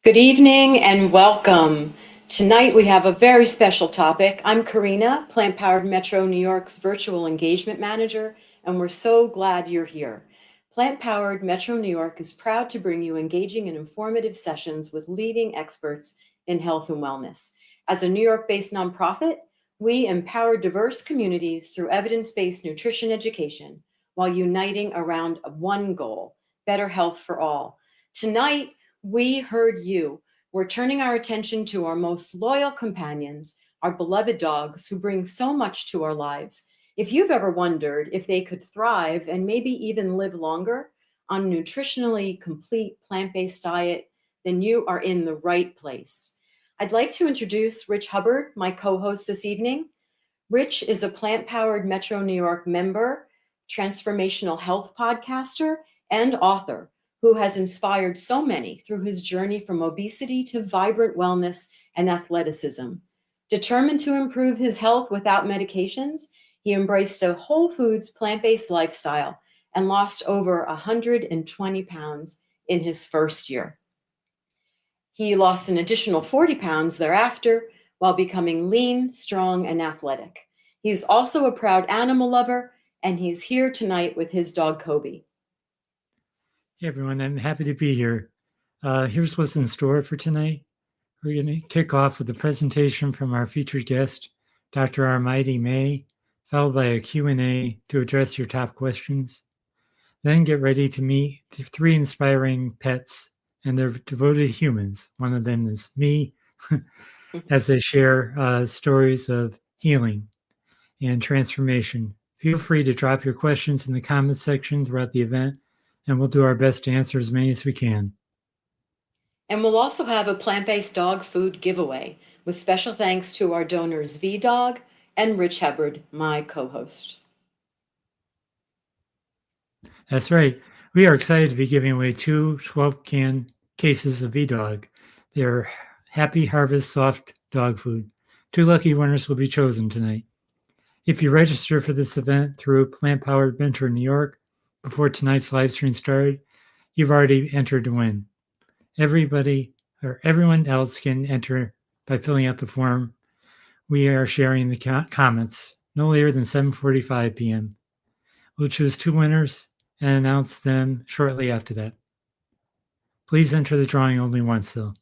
Good evening and welcome. Tonight we have a very special topic. I'm Karina, Plant Powered Metro New York's Virtual Engagement Manager, and we're so glad you're here. Plant Powered Metro New York is proud to bring you engaging and informative sessions with leading experts in health and wellness. As a New York-based nonprofit, we empower diverse communities through evidence-based nutrition education while uniting around one goal: better health for all. Tonight, we heard you. We're turning our attention to our most loyal companions, our beloved dogs who bring so much to our lives. If you've ever wondered if they could thrive and maybe even live longer on a nutritionally complete plant-based diet, then you are in the right place. I'd like to introduce Rich Hubbard, my co-host this evening. Rich is a plant-powered Metro New York member, transformational health podcaster, and author who has inspired so many through his journey from obesity to vibrant wellness and athleticism. Determined to improve his health without medications, he embraced a whole foods plant-based lifestyle and lost over 120 pounds in his first year. He lost an additional 40 pounds thereafter while becoming lean, strong, and athletic. He's also a proud animal lover, and he's here tonight with his dog, Kobe. Hey everyone, I'm happy to be here. Here's what's in store for tonight. We're going to kick off with a presentation from our featured guest, Dr. Armaiti May, followed by a Q&A to address your top questions. Then get ready to meet three inspiring pets and their devoted humans. One of them is me, as they share stories of healing and transformation. Feel free to drop your questions in the comment section throughout the event, and we'll do our best to answer as many as we can. And we'll also have a plant-based dog food giveaway with special thanks to our donors V-Dog and Rich Hubbard, my co-host. That's right. We are excited to be giving away two 12-can cases of V-Dog. They're Happy Harvest soft dog food. Two lucky winners will be chosen tonight. If you register for this event through Plant Powered Metro New York before tonight's live stream started, you've already entered to win. Everyone else can enter by filling out the form. We are sharing the comments no later than 7:45 p.m. We'll choose two winners and announce them shortly after that. Please enter the drawing only once, though.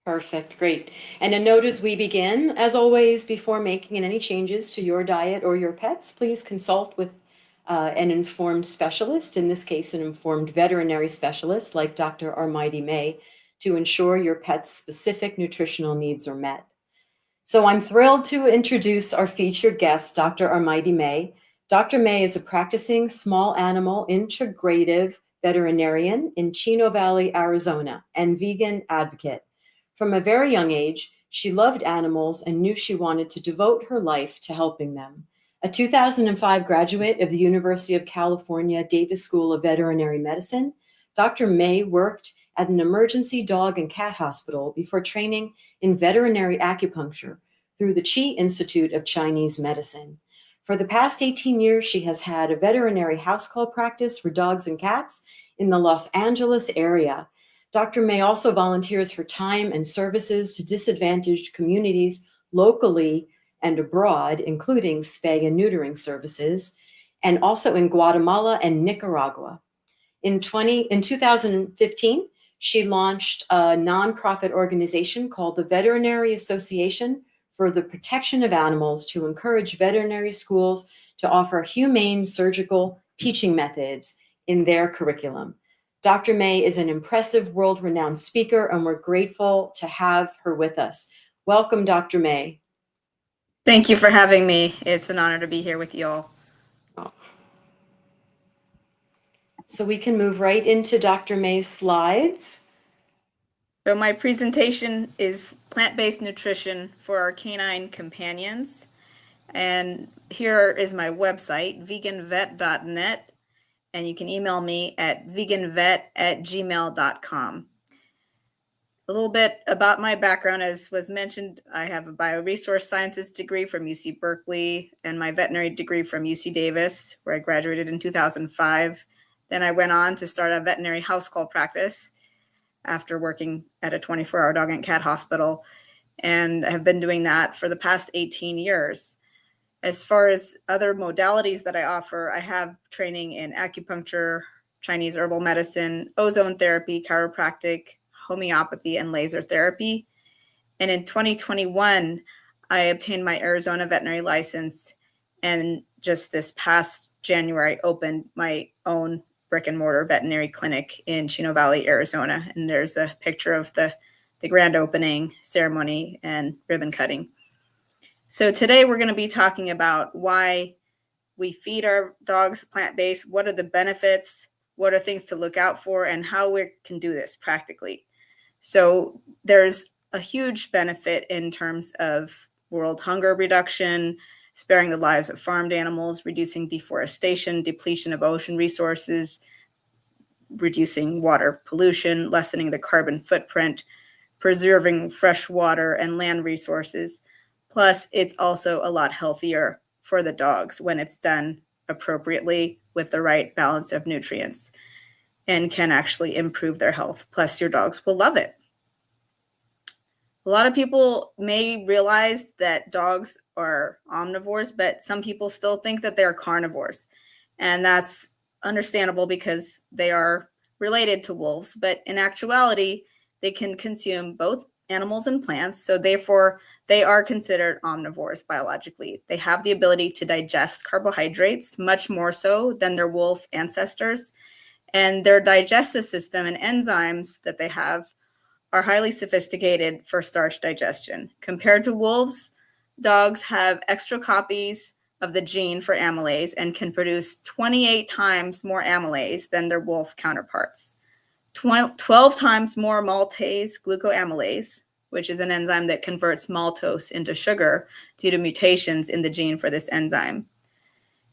Perfect, great. And a note as we begin, as always, before making any changes to your diet or your pets, please consult with an informed specialist, in this case, an informed veterinary specialist like Dr. Armaiti May, to ensure your pet's specific nutritional needs are met. So I'm thrilled to introduce our featured guest, Dr. Armaiti May. Dr. May is a practicing small animal integrative veterinarian in Chino Valley, Arizona, and vegan advocate. From a very young age, she loved animals and knew she wanted to devote her life to helping them. A 2005 graduate of the University of California Davis School of Veterinary Medicine, Dr. May worked at an emergency dog and cat hospital before training in veterinary acupuncture through the Chi Institute of Chinese Medicine. For the past 18 years, she has had a veterinary house call practice for dogs and cats in the Los Angeles area. Dr. May also volunteers her time and services to disadvantaged communities locally and abroad, including spay and neutering services, and also in Guatemala and Nicaragua. In 2015, she launched a nonprofit organization called the Veterinary Association for the Protection of Animals to encourage veterinary schools to offer humane surgical teaching methods in their curriculum. Dr. May is an impressive world-renowned speaker, and we're grateful to have her with us. Welcome, Dr. May. Thank you for having me. It's an honor to be here with you all. So we can move right into Dr. May's slides. So my presentation is plant-based nutrition for our canine companions. And here is my website, veganvet.net. And you can email me at veganvet@gmail.com. A little bit about my background, as was mentioned, I have a bioresource sciences degree from UC Berkeley and my veterinary degree from UC Davis, where I graduated in 2005. Then I went on to start a veterinary house call practice. after working at a 24-hour dog and cat hospital, and have been doing that for the past 18 years. As far as other modalities that I offer, I have training in acupuncture, Chinese herbal medicine, ozone therapy, chiropractic, homeopathy, and laser therapy. And in 2021, I obtained my Arizona veterinary license, and just this past January opened my own brick and mortar veterinary clinic in Chino Valley, Arizona. And there's a picture of the grand opening ceremony and ribbon cutting. So today we're going to be talking about why we feed our dogs plant-based, what are the benefits, what are things to look out for, and how we can do this practically. So there's a huge benefit in terms of world hunger reduction, sparing the lives of farmed animals, reducing deforestation, depletion of ocean resources, reducing water pollution, lessening the carbon footprint, preserving fresh water and land resources. Plus, it's also a lot healthier for the dogs when it's done appropriately with the right balance of nutrients, and can actually improve their health. Plus, your dogs will love it. A lot of people may realize that dogs are omnivores, but some people still think that they're carnivores. And that's understandable because they are related to wolves, but in actuality, they can consume both animals and plants. So therefore, they are considered omnivores biologically. They have the ability to digest carbohydrates much more so than their wolf ancestors. And their digestive system and enzymes that they have are highly sophisticated for starch digestion. Compared to wolves, dogs have extra copies of the gene for amylase and can produce 28 times more amylase than their wolf counterparts. 12 times more maltase glucoamylase, which is an enzyme that converts maltose into sugar due to mutations in the gene for this enzyme.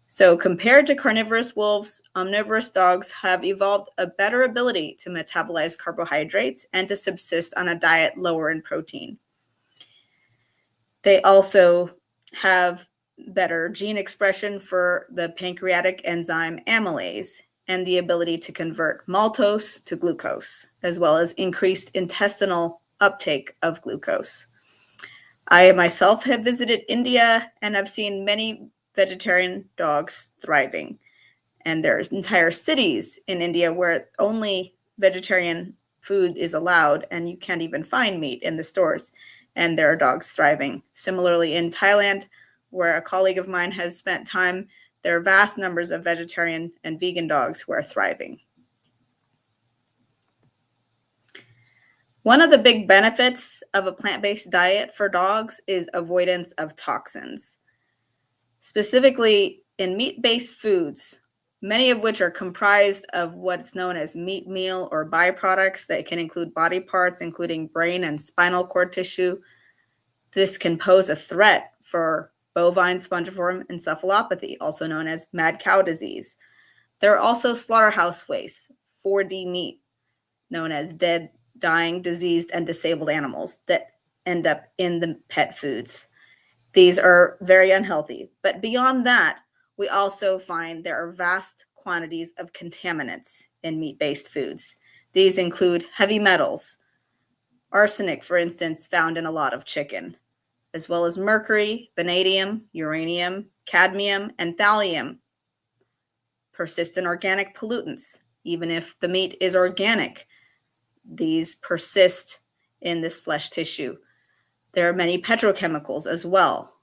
So compared to carnivorous wolves, omnivorous dogs have evolved a better ability to metabolize carbohydrates and to subsist on a diet lower in protein. They also have better gene expression for the pancreatic enzyme amylase and the ability to convert maltose to glucose, as well as increased intestinal uptake of glucose. I myself have visited India and I've seen many vegetarian dogs thriving. And there's entire cities in India where only vegetarian food is allowed and you can't even find meat in the stores. And there are dogs thriving. Similarly, in Thailand, where a colleague of mine has spent time, there are vast numbers of vegetarian and vegan dogs who are thriving. One of the big benefits of a plant-based diet for dogs is avoidance of toxins. Specifically in meat-based foods, many of which are comprised of what's known as meat meal or byproducts that can include body parts, including brain and spinal cord tissue. This can pose a threat for bovine spongiform encephalopathy, also known as mad cow disease. There are also slaughterhouse wastes, 4D meat, known as dead, dying, diseased, and disabled animals that end up in the pet foods. These are very unhealthy. But beyond that, we also find there are vast quantities of contaminants in meat-based foods. These include heavy metals, arsenic, for instance, found in a lot of chicken, as well as mercury, vanadium, uranium, cadmium, and thallium. Persistent organic pollutants. Even if the meat is organic, these persist in this flesh tissue. There are many petrochemicals as well.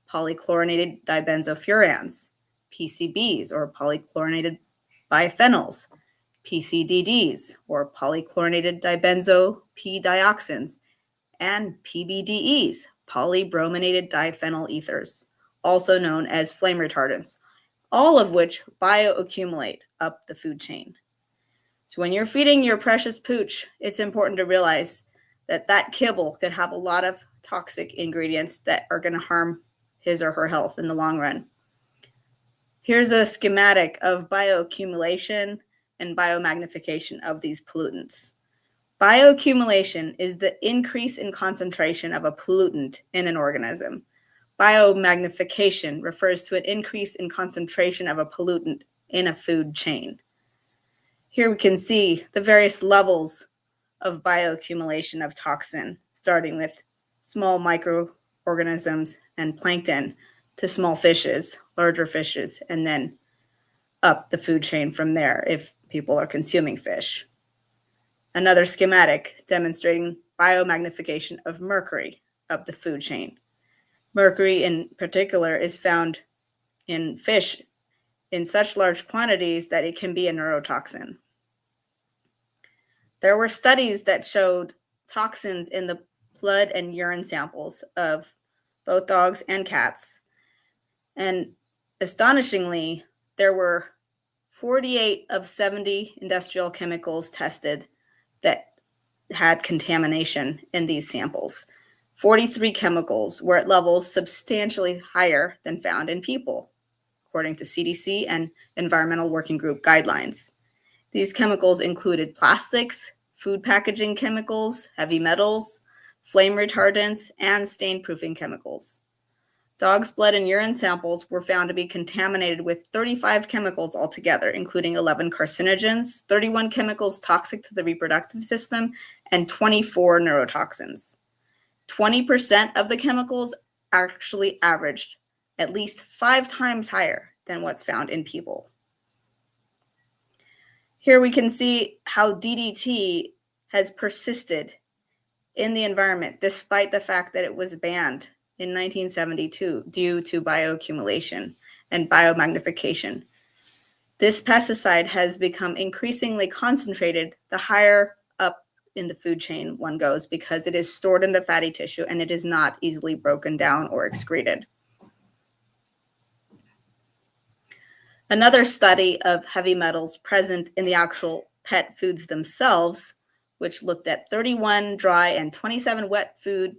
Polychlorinated dibenzofurans, PCBs or polychlorinated biphenyls, PCDDs or polychlorinated dibenzo P-dioxins, and PBDEs, polybrominated diphenyl ethers, also known as flame retardants, all of which bioaccumulate up the food chain. So when you're feeding your precious pooch, it's important to realize that that kibble could have a lot of toxic ingredients that are going to harm his or her health in the long run. Here's a schematic of bioaccumulation and biomagnification of these pollutants. Bioaccumulation is the increase in concentration of a pollutant in an organism. Biomagnification refers to an increase in concentration of a pollutant in a food chain. Here we can see the various levels of bioaccumulation of toxin, starting with small microorganisms and plankton to small fishes, larger fishes, and then up the food chain from there if people are consuming fish. Another schematic demonstrating biomagnification of mercury up the food chain. Mercury in particular is found in fish in such large quantities that it can be a neurotoxin. There were studies that showed toxins in the blood and urine samples of both dogs and cats. And astonishingly, there were 48 of 70 industrial chemicals tested that had contamination in these samples. 43 chemicals were at levels substantially higher than found in people, according to CDC and Environmental Working Group guidelines. These chemicals included plastics, food packaging chemicals, heavy metals, flame retardants, and stain-proofing chemicals. Dogs' blood and urine samples were found to be contaminated with 35 chemicals altogether, including 11 carcinogens, 31 chemicals toxic to the reproductive system, and 24 neurotoxins. 20% of the chemicals actually averaged at least 5 times higher than what's found in people. Here we can see how DDT has persisted in the environment despite the fact that it was banned in 1972 due to bioaccumulation and biomagnification. This pesticide has become increasingly concentrated the higher up in the food chain one goes because it is stored in the fatty tissue and it is not easily broken down or excreted. Another study of heavy metals present in the actual pet foods themselves, which looked at 31 dry and 27 wet food,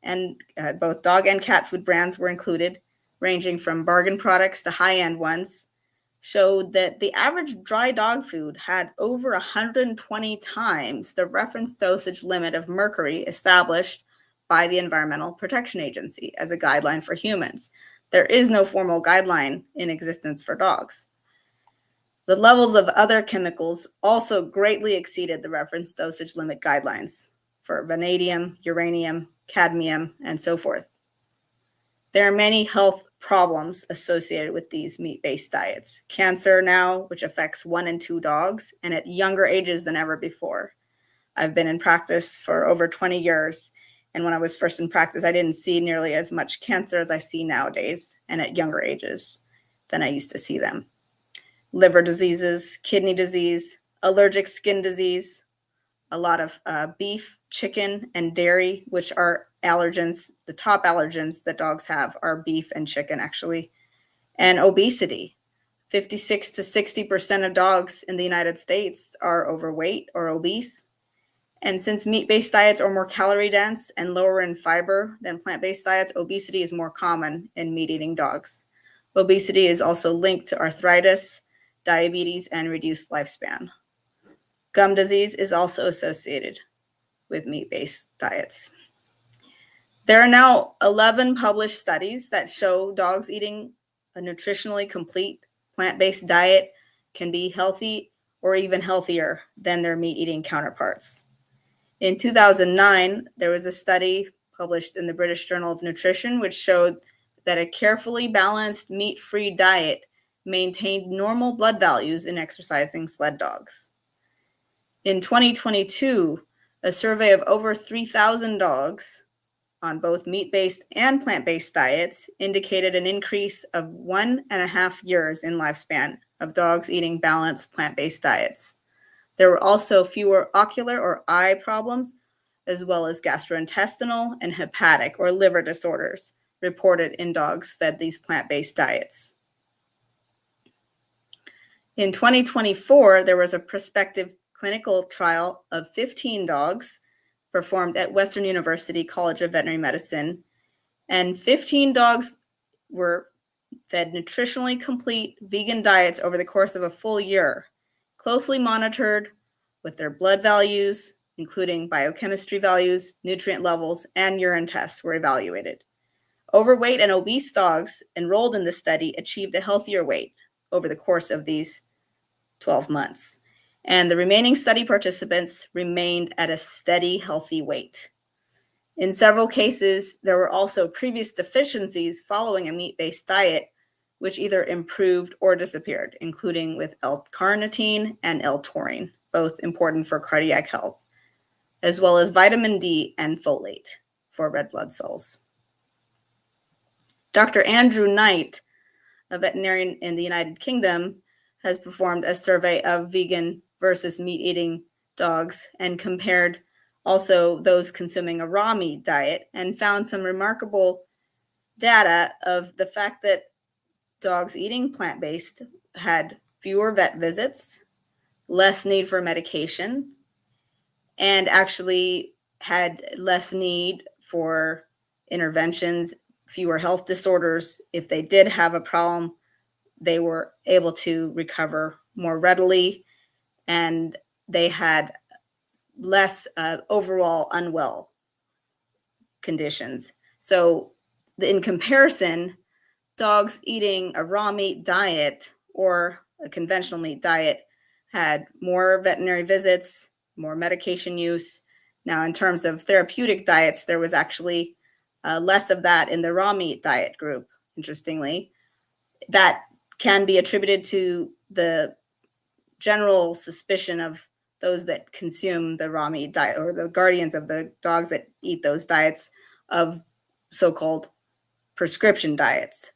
and both dog and cat food brands were included, ranging from bargain products to high-end ones, showed that the average dry dog food had over 120 times the reference dosage limit of mercury established by the Environmental Protection Agency as a guideline for humans. There is no formal guideline in existence for dogs. The levels of other chemicals also greatly exceeded the reference dosage limit guidelines for vanadium, uranium, cadmium, and so forth. There are many health problems associated with these meat-based diets. Cancer now, which affects 1 in 2 dogs, and at younger ages than ever before. I've been in practice for over 20 years, and when I was first in practice, I didn't see nearly as much cancer as I see nowadays, and at younger ages than I used to see them. Liver diseases, kidney disease, allergic skin disease, a lot of beef, chicken, and dairy, which are allergens. The top allergens that dogs have are beef and chicken, actually, and obesity. 56 to 60% of dogs in the United States are overweight or obese. And since meat-based diets are more calorie dense and lower in fiber than plant-based diets, obesity is more common in meat-eating dogs. Obesity is also linked to arthritis, diabetes, and reduced lifespan. Gum disease is also associated with meat-based diets. There are now 11 published studies that show dogs eating a nutritionally complete plant-based diet can be healthy or even healthier than their meat-eating counterparts. In 2009, there was a study published in the British Journal of Nutrition, which showed that a carefully balanced meat-free diet maintained normal blood values in exercising sled dogs. In 2022, a survey of over 3,000 dogs on both meat-based and plant-based diets indicated an increase of 1.5 years in lifespan of dogs eating balanced plant-based diets. There were also fewer ocular or eye problems, as well as gastrointestinal and hepatic or liver disorders reported in dogs fed these plant-based diets. In 2024, there was a prospective clinical trial of 15 dogs performed at Western University College of Veterinary Medicine, and 15 dogs were fed nutritionally complete vegan diets over the course of a full year, closely monitored with their blood values, including biochemistry values, nutrient levels, and urine tests were evaluated. Overweight and obese dogs enrolled in the study achieved a healthier weight over the course of these 12 months. and the remaining study participants remained at a steady, healthy weight. In several cases, there were also previous deficiencies following a meat-based diet, which either improved or disappeared, including with L-carnitine and L-taurine, both important for cardiac health, as well as vitamin D and folate for red blood cells. Dr. Andrew Knight, a veterinarian in the United Kingdom, has performed a survey of vegan versus meat-eating dogs and compared also those consuming a raw meat diet and found some remarkable data of the fact that dogs eating plant-based had fewer vet visits, less need for medication, and actually had less need for interventions, fewer health disorders. If they did have a problem, they were able to recover more readily, and they had less overall unwell conditions. So in comparison, dogs eating a raw meat diet or a conventional meat diet had more veterinary visits, more medication use. Now, in terms of therapeutic diets, there was actually less of that in the raw meat diet group, interestingly. That can be attributed to the general suspicion of those that consume the raw meat diet, or the guardians of the dogs that eat those diets, of so-called prescription diets,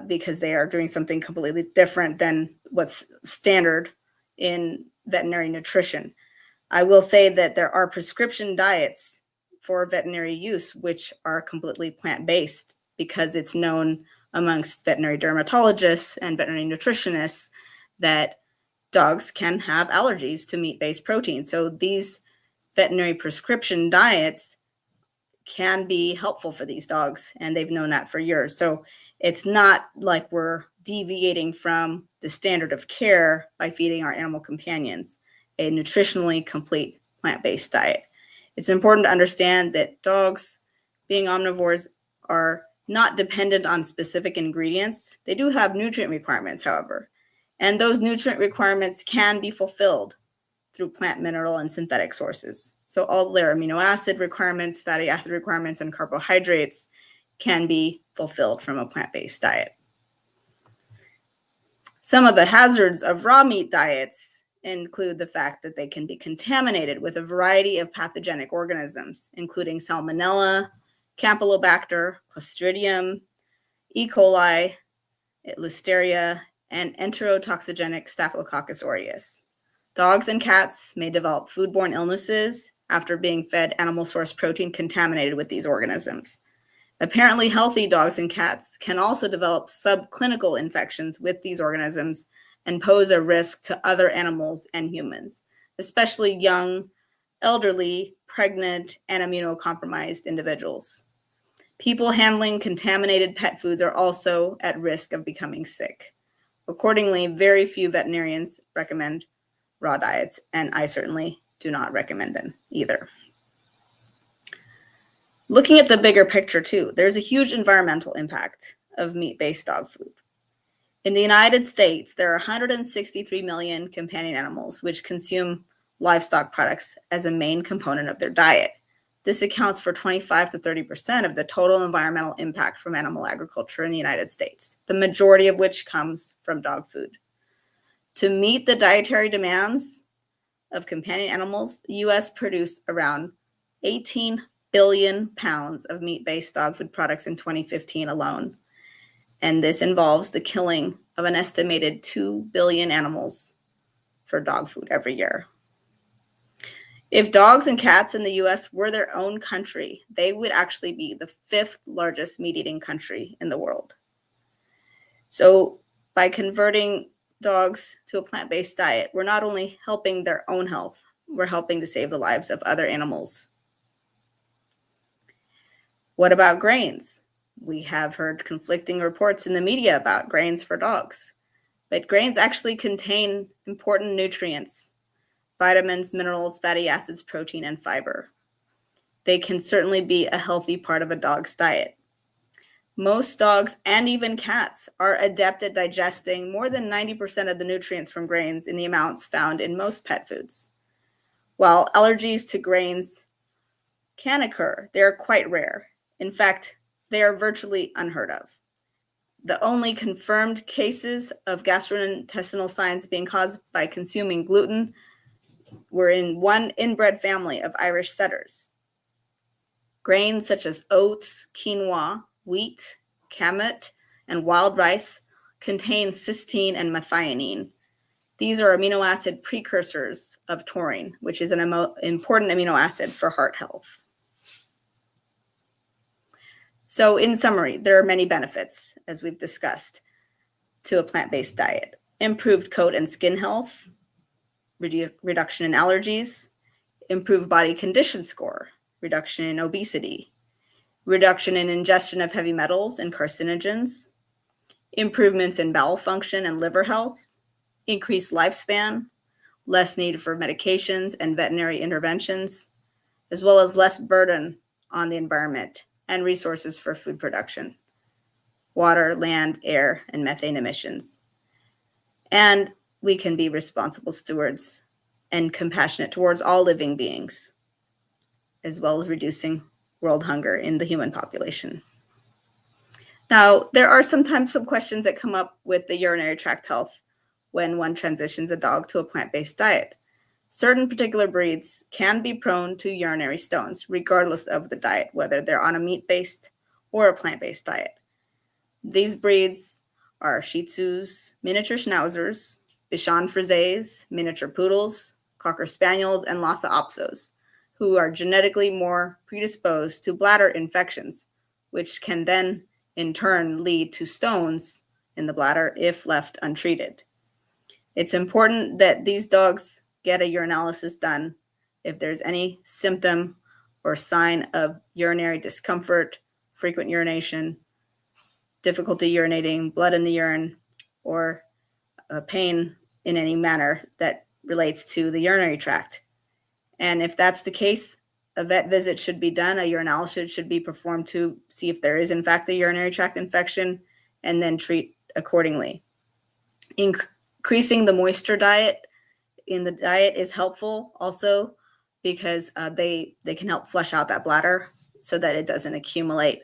because they are doing something completely different than what's standard in veterinary nutrition. I will say that there are prescription diets for veterinary use which are completely plant-based, because it's known amongst veterinary dermatologists and veterinary nutritionists that dogs can have allergies to meat-based protein. So these veterinary prescription diets can be helpful for these dogs, and they've known that for years. So it's not like we're deviating from the standard of care by feeding our animal companions a nutritionally complete plant-based diet. It's important to understand that dogs, being omnivores, are not dependent on specific ingredients. They do have nutrient requirements, however, and those nutrient requirements can be fulfilled through plant, mineral, and synthetic sources. So all their amino acid requirements, fatty acid requirements, and carbohydrates can be fulfilled from a plant-based diet. Some of the hazards of raw meat diets include the fact that they can be contaminated with a variety of pathogenic organisms, including Salmonella, Campylobacter, Clostridium, E. coli, Listeria, and enterotoxigenic Staphylococcus aureus. Dogs and cats may develop foodborne illnesses after being fed animal source protein contaminated with these organisms. Apparently healthy dogs and cats can also develop subclinical infections with these organisms and pose a risk to other animals and humans, especially young, elderly, pregnant, and immunocompromised individuals. People handling contaminated pet foods are also at risk of becoming sick. Accordingly, very few veterinarians recommend raw diets, and I certainly do not recommend them either. Looking at the bigger picture too, there's a huge environmental impact of meat-based dog food. In the United States, there are 163 million companion animals which consume livestock products as a main component of their diet. This accounts for 25 to 30% of the total environmental impact from animal agriculture in the United States, the majority of which comes from dog food. To meet the dietary demands of companion animals, the U.S. produced around 18 billion pounds of meat-based dog food products in 2015 alone. And this involves the killing of an estimated 2 billion animals for dog food every year. If dogs and cats in the US were their own country, they would actually be the 5th largest meat-eating country in the world. So by converting dogs to a plant-based diet, we're not only helping their own health, we're helping to save the lives of other animals. What about grains? We have heard conflicting reports in the media about grains for dogs, but grains actually contain important nutrients: vitamins, minerals, fatty acids, protein, and fiber. They can certainly be a healthy part of a dog's diet. Most dogs and even cats are adept at digesting more than 90% of the nutrients from grains in the amounts found in most pet foods. While allergies to grains can occur, they are quite rare. In fact, they are virtually unheard of. The only confirmed cases of gastrointestinal signs being caused by consuming gluten were in one inbred family of Irish setters. Grains such as oats, quinoa, wheat, kamut, and wild rice contain cysteine and methionine. These are amino acid precursors of taurine, which is an important amino acid for heart health. So in summary, there are many benefits, as we've discussed, to a plant-based diet. Improved coat and skin health, reduction in allergies, improved body condition score, reduction in obesity, reduction in ingestion of heavy metals and carcinogens, improvements in bowel function and liver health, increased lifespan, less need for medications and veterinary interventions, as well as less burden on the environment and resources for food production, water, land, air, and methane emissions. And we can be responsible stewards and compassionate towards all living beings, as well as reducing world hunger in the human population. Now, there are sometimes some questions that come up with the urinary tract health when one transitions a dog to a plant-based diet. Certain particular breeds can be prone to urinary stones, regardless of the diet, whether they're on a meat-based or a plant-based diet. These breeds are Shih Tzus, miniature Schnauzers, Bichon Frises, miniature Poodles, Cocker Spaniels, and Lhasa Apsos, who are genetically more predisposed to bladder infections, which can then in turn lead to stones in the bladder if left untreated. It's important that these dogs get a urinalysis done if there's any symptom or sign of urinary discomfort, frequent urination, difficulty urinating, blood in the urine, or pain in any manner that relates to the urinary tract. And if that's the case, a vet visit should be done. A urinalysis should be performed to see if there is in fact a urinary tract infection, and then treat accordingly. Increasing the moisture diet in the diet is helpful also because they can help flush out that bladder so that it doesn't accumulate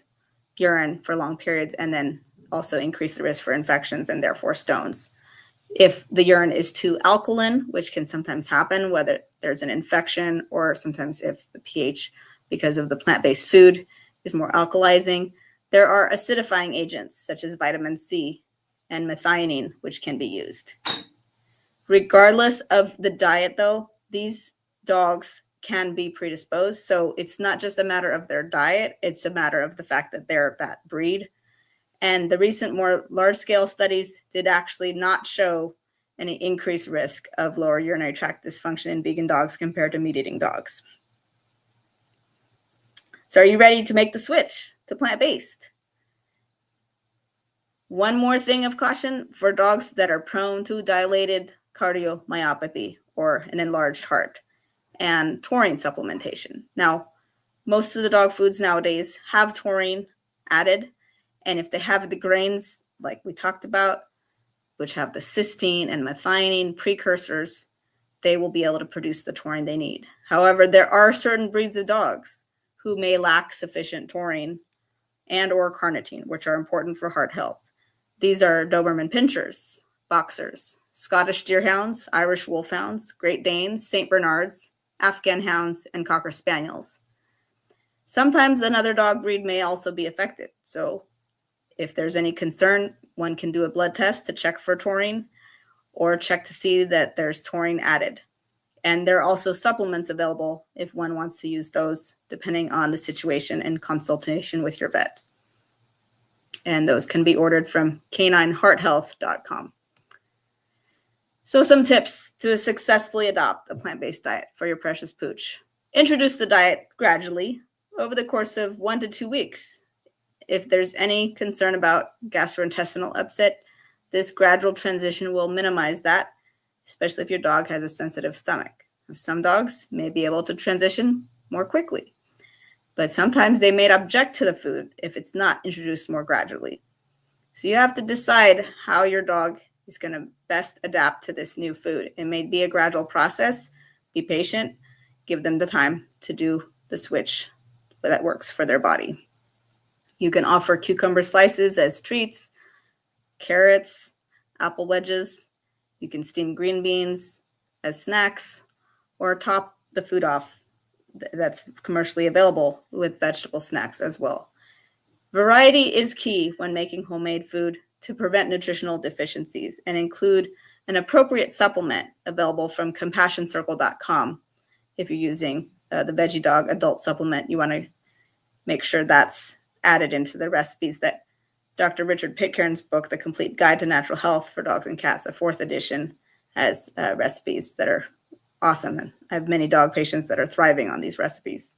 urine for long periods, and then also increase the risk for infections and therefore stones. If the urine is too alkaline, which can sometimes happen, whether there's an infection or sometimes if the pH, because of the plant-based food, is more alkalizing, there are acidifying agents such as vitamin C and methionine, which can be used. Regardless of the diet, though, these dogs can be predisposed. So it's not just a matter of their diet, it's a matter of the fact that they're that breed. And the recent more large-scale studies did actually not show any increased risk of lower urinary tract dysfunction in vegan dogs compared to meat-eating dogs. So are you ready to make the switch to plant-based? One more thing of caution for dogs that are prone to dilated cardiomyopathy or an enlarged heart and taurine supplementation. Now, most of the dog foods nowadays have taurine added, and if they have the grains like we talked about, which have the cysteine and methionine precursors, they will be able to produce the taurine they need. However, there are certain breeds of dogs who may lack sufficient taurine and or carnitine, which are important for heart health. These are Doberman Pinschers, Boxers, Scottish Deerhounds, Irish Wolfhounds, Great Danes, St. Bernards, Afghan Hounds, and Cocker Spaniels. Sometimes another dog breed may also be affected. So if there's any concern, one can do a blood test to check for taurine or check to see that there's taurine added. And there are also supplements available if one wants to use those, depending on the situation and consultation with your vet. And those can be ordered from caninehearthealth.com. So some tips to successfully adopt a plant-based diet for your precious pooch. Introduce the diet gradually over the course of 1 to 2 weeks. If there's any concern about gastrointestinal upset, this gradual transition will minimize that, especially if your dog has a sensitive stomach. Some dogs may be able to transition more quickly. but sometimes they may object to the food if it's not introduced more gradually. So you have to decide how your dog is going to best adapt to this new food. It may be a gradual process. Be patient, give them the time to do the switch that works for their body. You can offer cucumber slices as treats, carrots, apple wedges. You can steam green beans as snacks, or top the food off that's commercially available with vegetable snacks as well. Variety is key when making homemade food to prevent nutritional deficiencies, and include an appropriate supplement available from CompassionCircle.com. If you're using the Veggie Dog adult supplement, you want to make sure that's added into the recipes that Dr. Richard Pitcairn's book, The Complete Guide to Natural Health for Dogs and Cats, the 4th edition, has recipes that are awesome. And I have many dog patients that are thriving on these recipes.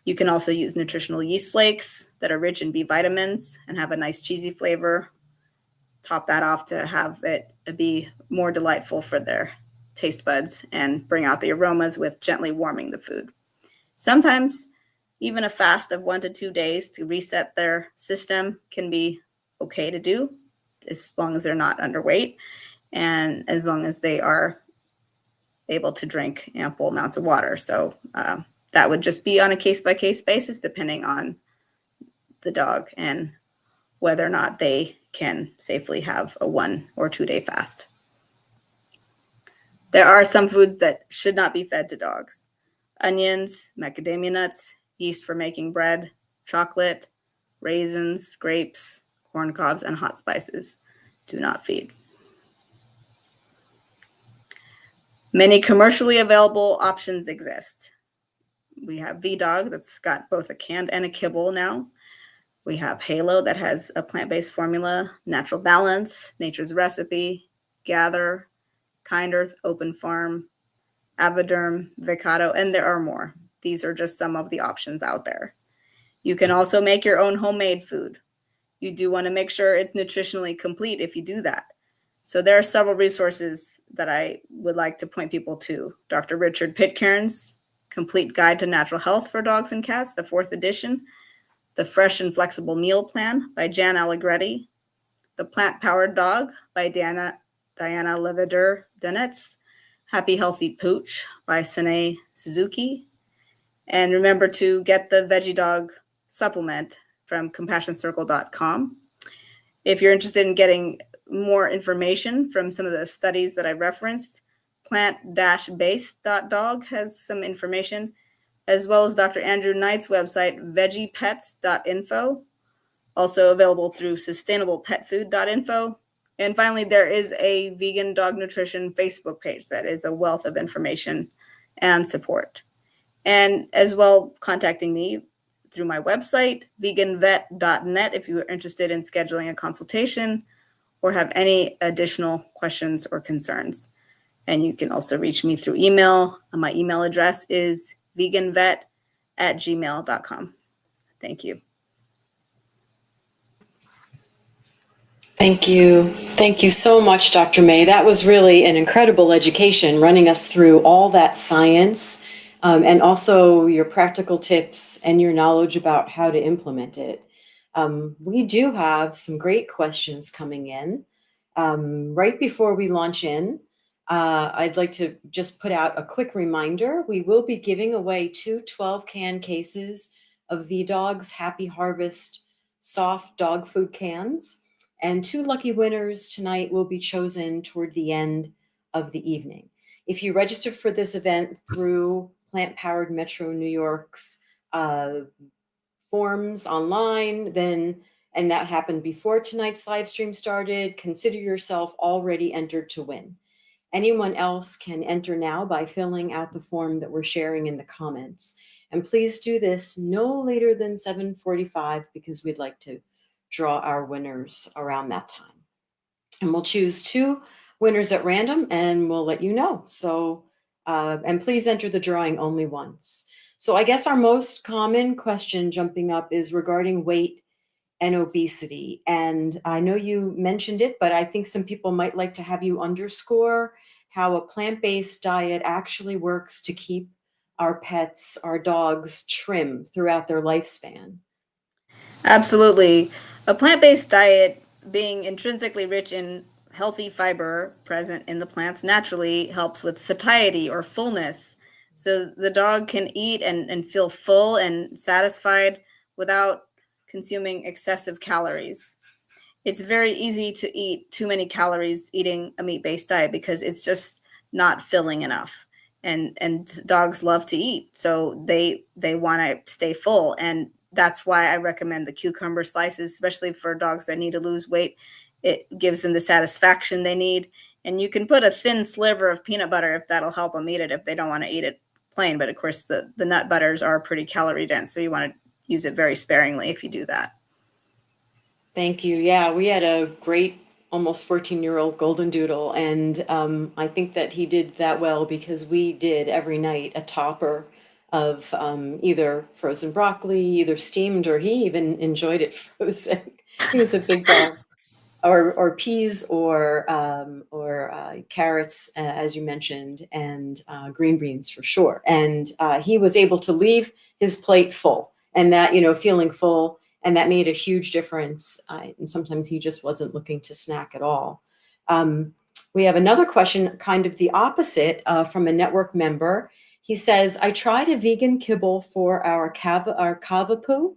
You can also use nutritional yeast flakes that are rich in B vitamins and have a nice cheesy flavor. Top that off to have it be more delightful for their taste buds and bring out the aromas with gently warming the food. Sometimes even a fast of 1 to 2 days to reset their system can be okay to do, as long as they're not underweight and as long as they are able to drink ample amounts of water. So that would just be on a case-by-case basis, depending on the dog and whether or not they can safely have a 1 or 2 day fast. There are some foods that should not be fed to dogs. Onions, macadamia nuts, yeast for making bread, chocolate, raisins, grapes, corn cobs, and hot spices. Do not feed. Many commercially available options exist. We have V-Dog that's got both a canned and a kibble now. We have Halo that has a plant-based formula, Natural Balance, Nature's Recipe, Gather, Kind Earth, Open Farm, Avoderm, Vicado, and there are more. These are just some of the options out there. You can also make your own homemade food. You do want to make sure it's nutritionally complete if you do that. So there are several resources that I would like to point people to. Dr. Richard Pitcairn's Complete Guide to Natural Health for Dogs and Cats, the 4th edition. The Fresh and Flexible Meal Plan by Jan Allegretti. The Plant Powered Dog by Diana Levadur Denetz. Happy Healthy Pooch by Sine Suzuki. And remember to get the Veggie Dog supplement from CompassionCircle.com. If you're interested in getting more information from some of the studies that I referenced, plant-based.dog has some information, as well as Dr. Andrew Knight's website, veggiepets.info, also available through sustainablepetfood.info. And finally, there is a vegan dog nutrition Facebook page that is a wealth of information and support. And as well, contacting me through my website, veganvet.net, if you are interested in scheduling a consultation or have any additional questions or concerns. And you can also reach me through email. My email address is veganvet@gmail.com. Thank you. Thank you. Thank you so much, Dr. May. That was really an incredible education, running us through all that science and also your practical tips and your knowledge about how to implement it. We do have some great questions coming in. Right before we launch in, I'd like to just put out a quick reminder. We will be giving away 2 12-can cases of V-Dog's Happy Harvest soft dog food cans. And 2 lucky winners tonight will be chosen toward the end of the evening. If you registered for this event through Plant Powered Metro New York's forms online, and that happened before tonight's live stream started, consider yourself already entered to win. Anyone else can enter now by filling out the form that we're sharing in the comments. And please do this no later than 7:45 because we'd like to draw our winners around that time. And we'll choose 2 winners at random and we'll let you know. So, and please enter the drawing only once. So I guess our most common question jumping up is regarding weight and obesity. And I know you mentioned it, but I think some people might like to have you underscore how a plant-based diet actually works to keep our pets, our dogs, trim throughout their lifespan? Absolutely. A plant-based diet, being intrinsically rich in healthy fiber present in the plants, naturally helps with satiety or fullness. So the dog can eat and feel full and satisfied without consuming excessive calories. It's very easy to eat too many calories eating a meat-based diet because it's just not filling enough. And dogs love to eat, so they want to stay full. And that's why I recommend the cucumber slices, especially for dogs that need to lose weight. It gives them the satisfaction they need. And you can put a thin sliver of peanut butter if that'll help them eat it, if they don't want to eat it plain. But of course, the nut butters are pretty calorie dense, so you want to use it very sparingly if you do that. Thank you. Yeah, we had a great almost 14-year-old golden doodle, and I think that he did that well because we did every night a topper of either frozen broccoli, either steamed, or he even enjoyed it frozen. He was a big dog. Or peas or carrots, as you mentioned, and green beans for sure. And he was able to leave his plate full, and that, feeling full, and that made a huge difference. And sometimes he just wasn't looking to snack at all. We have another question, kind of the opposite, from a network member. He says, I tried a vegan kibble for our cavapoo.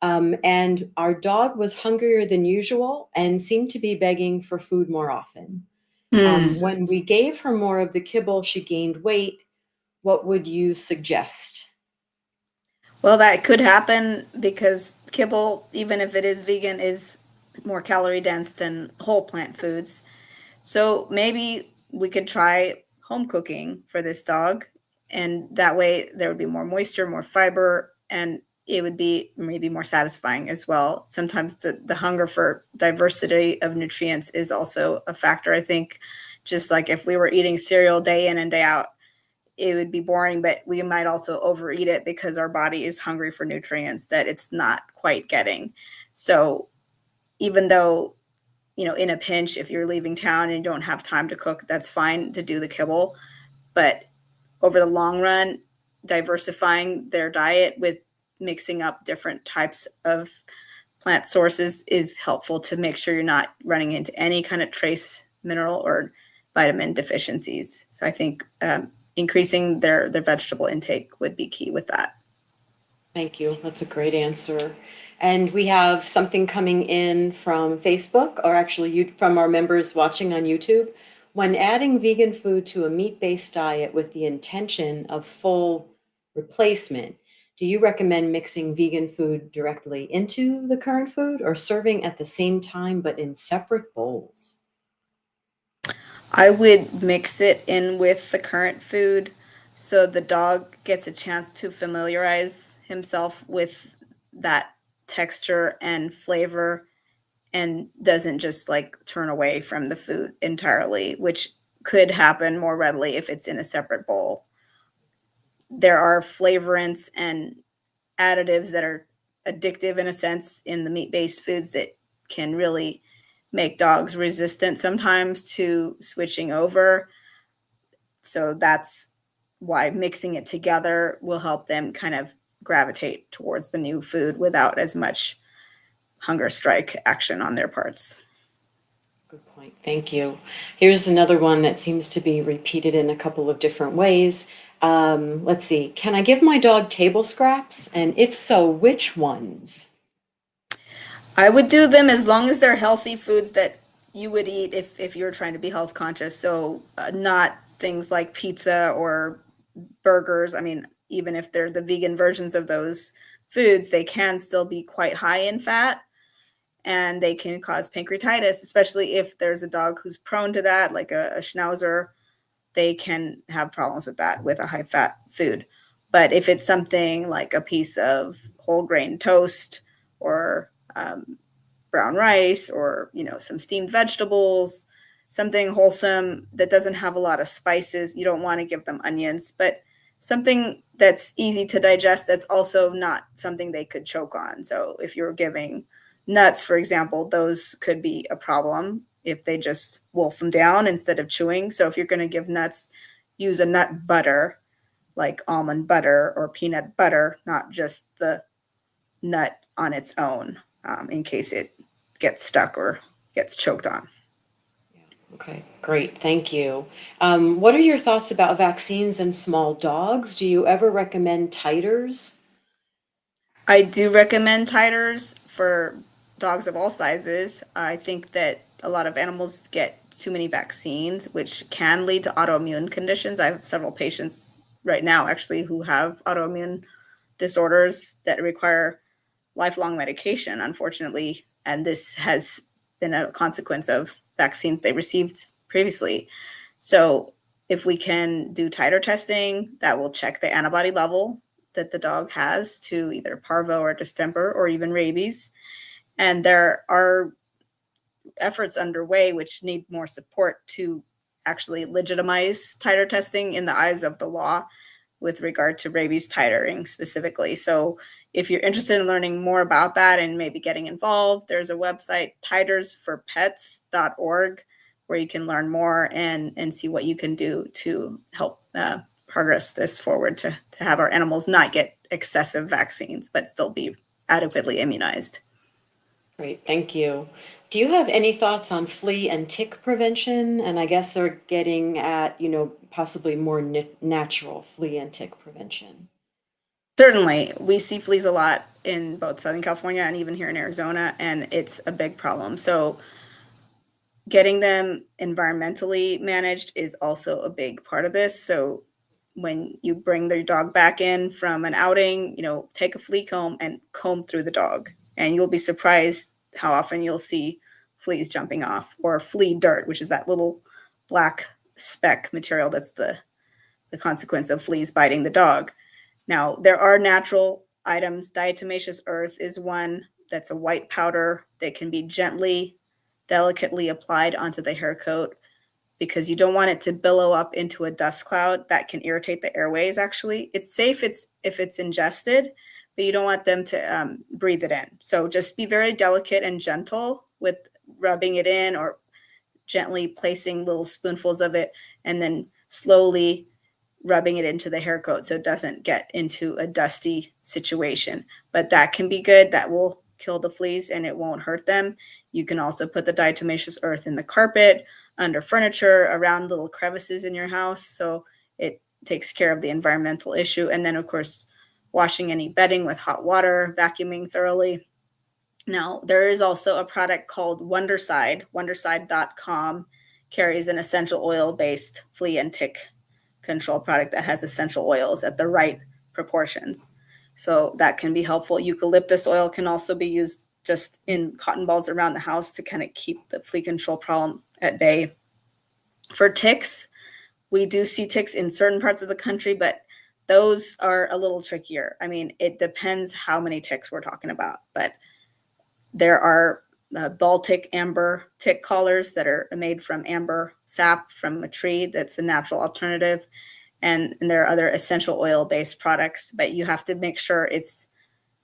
And our dog was hungrier than usual and seemed to be begging for food more often. When we gave her more of the kibble, she gained weight. What would you suggest? Well, that could happen because kibble, even if it is vegan, is more calorie dense than whole plant foods. So maybe we could try home cooking for this dog. And that way there would be more moisture, more fiber, and it would be maybe more satisfying as well. Sometimes the hunger for diversity of nutrients is also a factor. I think just like if we were eating cereal day in and day out, it would be boring, but we might also overeat it because our body is hungry for nutrients that it's not quite getting. So even though, in a pinch, if you're leaving town and you don't have time to cook, that's fine to do the kibble. But over the long run, diversifying their diet with mixing up different types of plant sources is helpful to make sure you're not running into any kind of trace mineral or vitamin deficiencies. So I think increasing their vegetable intake would be key with that. Thank you. That's a great answer. And we have something coming in from Facebook, or actually from our members watching on YouTube. When adding vegan food to a meat-based diet with the intention of full replacement, do you recommend mixing vegan food directly into the current food or serving at the same time but in separate bowls? I would mix it in with the current food so the dog gets a chance to familiarize himself with that texture and flavor and doesn't just like turn away from the food entirely, which could happen more readily if it's in a separate bowl. There are flavorants and additives that are addictive in a sense in the meat-based foods that can really make dogs resistant sometimes to switching over. So that's why mixing it together will help them kind of gravitate towards the new food without as much hunger strike action on their parts. Good point. Thank you. Here's another one that seems to be repeated in a couple of different ways. Let's see. Can I give my dog table scraps? And if so, which ones? I would do them as long as they're healthy foods that you would eat if you're trying to be health conscious. So not things like pizza or burgers. I mean, even if they're the vegan versions of those foods, they can still be quite high in fat and they can cause pancreatitis, especially if there's a dog who's prone to that, like a schnauzer. They can have problems with that with a high fat food. But if it's something like a piece of whole grain toast or brown rice or some steamed vegetables, something wholesome that doesn't have a lot of spices, you don't want to give them onions, but something that's easy to digest that's also not something they could choke on. So if you're giving nuts, for example, those could be a problem if they just wolf them down instead of chewing. So if you're going to give nuts, use a nut butter like almond butter or peanut butter, not just the nut on its own, in case it gets stuck or gets choked on. Okay, great. Thank you. What are your thoughts about vaccines in small dogs? Do you ever recommend titers? I do recommend titers for dogs of all sizes. I think that a lot of animals get too many vaccines, which can lead to autoimmune conditions. I have several patients right now, actually, who have autoimmune disorders that require lifelong medication, unfortunately. And this has been a consequence of vaccines they received previously. So if we can do titer testing, that will check the antibody level that the dog has to either parvo or distemper or even rabies. And there are efforts underway which need more support to actually legitimize titer testing in the eyes of the law with regard to rabies titering specifically. So if you're interested in learning more about that and maybe getting involved, there's a website, titersforpets.org, where you can learn more and see what you can do to help progress this forward to have our animals not get excessive vaccines, but still be adequately immunized. Great, thank you. Do you have any thoughts on flea and tick prevention? And I guess they're getting at, possibly more natural flea and tick prevention. Certainly, we see fleas a lot in both Southern California and even here in Arizona, and it's a big problem. So getting them environmentally managed is also a big part of this. So when you bring their dog back in from an outing, take a flea comb and comb through the dog, and you'll be surprised how often you'll see fleas jumping off, or flea dirt, which is that little black speck material that's the consequence of fleas biting the dog. Now, there are natural items. Diatomaceous earth is one that's a white powder that can be gently, delicately applied onto the hair coat, because you don't want it to billow up into a dust cloud that can irritate the airways. Actually, it's safe if it's ingested, but you don't want them to breathe it in. So just be very delicate and gentle with rubbing it in, or gently placing little spoonfuls of it and then slowly rubbing it into the hair coat so it doesn't get into a dusty situation. But that can be good. That will kill the fleas and it won't hurt them. You can also put the diatomaceous earth in the carpet, under furniture, around little crevices in your house, so it takes care of the environmental issue. And then, of course, washing any bedding with hot water, vacuuming thoroughly. Now, there is also a product called Wondercide. Wondercide.com carries an essential oil-based flea and tick control product that has essential oils at the right proportions. So that can be helpful. Eucalyptus oil can also be used just in cotton balls around the house to kind of keep the flea control problem at bay. For ticks, we do see ticks in certain parts of the country, but those are a little trickier. I mean, it depends how many ticks we're talking about, but there are Baltic amber tick collars that are made from amber sap from a tree. That's a natural alternative. And there are other essential oil-based products, but you have to make sure it's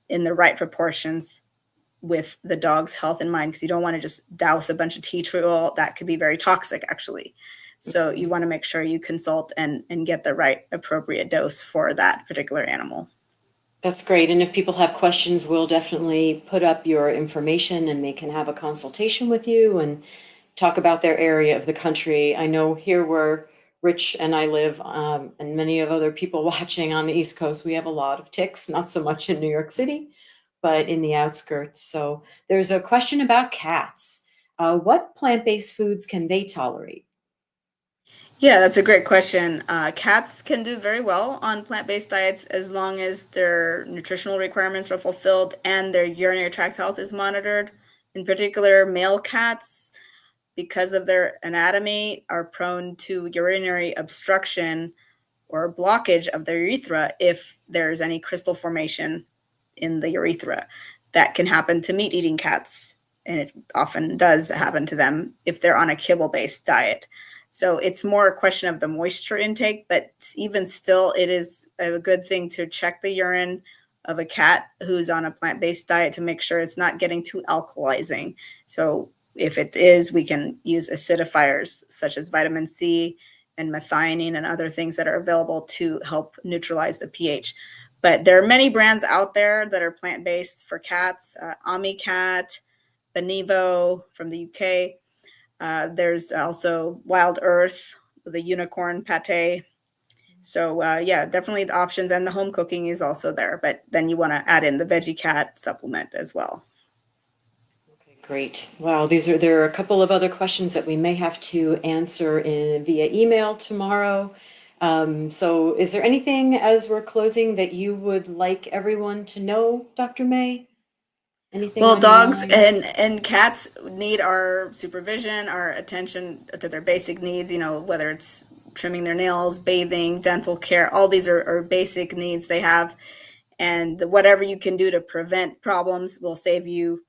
in the right proportions with the dog's health in mind, because you don't want to just douse a bunch of tea tree oil. That could be very toxic, actually. So you want to make sure you consult and get the right appropriate dose for that particular animal. That's great. And if people have questions, we'll definitely put up your information and they can have a consultation with you and talk about their area of the country. I know here where Rich and I live, and many of other people watching on the East Coast, we have a lot of ticks, not so much in New York City, but in the outskirts. So there's a question about cats. What plant-based foods can they tolerate? Yeah, that's a great question. Cats can do very well on plant-based diets as long as their nutritional requirements are fulfilled and their urinary tract health is monitored. In particular, male cats, because of their anatomy, are prone to urinary obstruction or blockage of the urethra if there's any crystal formation in the urethra. That can happen to meat-eating cats, and it often does happen to them if they're on a kibble-based diet. So it's more a question of the moisture intake, but even still, it is a good thing to check the urine of a cat who's on a plant-based diet to make sure it's not getting too alkalizing. So if it is, we can use acidifiers such as vitamin C and methionine and other things that are available to help neutralize the pH. But there are many brands out there that are plant-based for cats. Amicat, Benevo from the UK. There's also Wild Earth, the unicorn pate. So yeah, definitely the options, and the home cooking is also there. But then you want to add in the Veggie Cat supplement as well. Okay, great. Wow, there are a couple of other questions that we may have to answer via email tomorrow. So is there anything as we're closing that you would like everyone to know, Dr. May? Anything Well, on your dogs mind? and cats need our supervision, our attention to their basic needs, whether it's trimming their nails, bathing, dental care, all these are basic needs they have. And whatever you can do to prevent problems will save you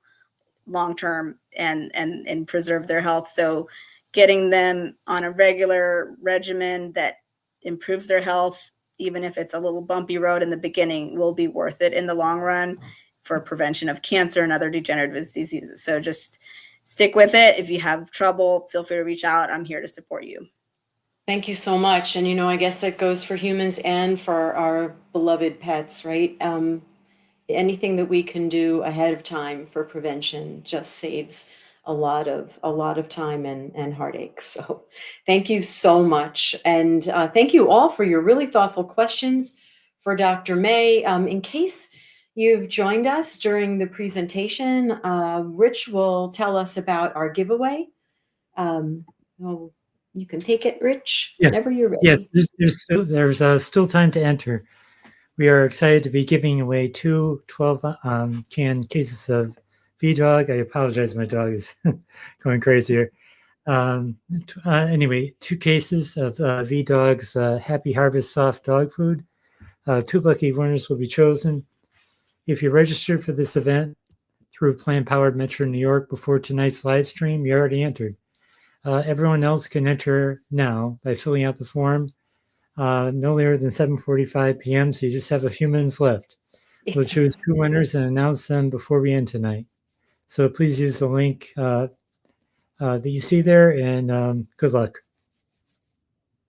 long term and preserve their health. So getting them on a regular regimen that improves their health, even if it's a little bumpy road in the beginning, will be worth it in the long run for prevention of cancer and other degenerative diseases. So just stick with it. If you have trouble, feel free to reach out. I'm here to support you. Thank you so much. And I guess that goes for humans and for our beloved pets, right? Anything that we can do ahead of time for prevention just saves a lot of time and heartache. So thank you so much. And thank you all for your really thoughtful questions for Dr. May. In case you've joined us during the presentation, Rich will tell us about our giveaway. Well, you can take it, Rich, whenever you're ready. Yes, there's still time to enter. We are excited to be giving away two 12-can cases of V-Dog. I apologize, my dog is going crazy here. Anyway, 2 cases of V-Dog's Happy Harvest soft dog food. 2 lucky winners will be chosen. If you registered for this event through Plant Powered Metro New York before tonight's live stream, you already entered. Everyone else can enter now by filling out the form. No later than 7:45 p.m. So you just have a few minutes left. We'll choose 2 winners and announce them before we end tonight. So please use the link that you see there, and good luck.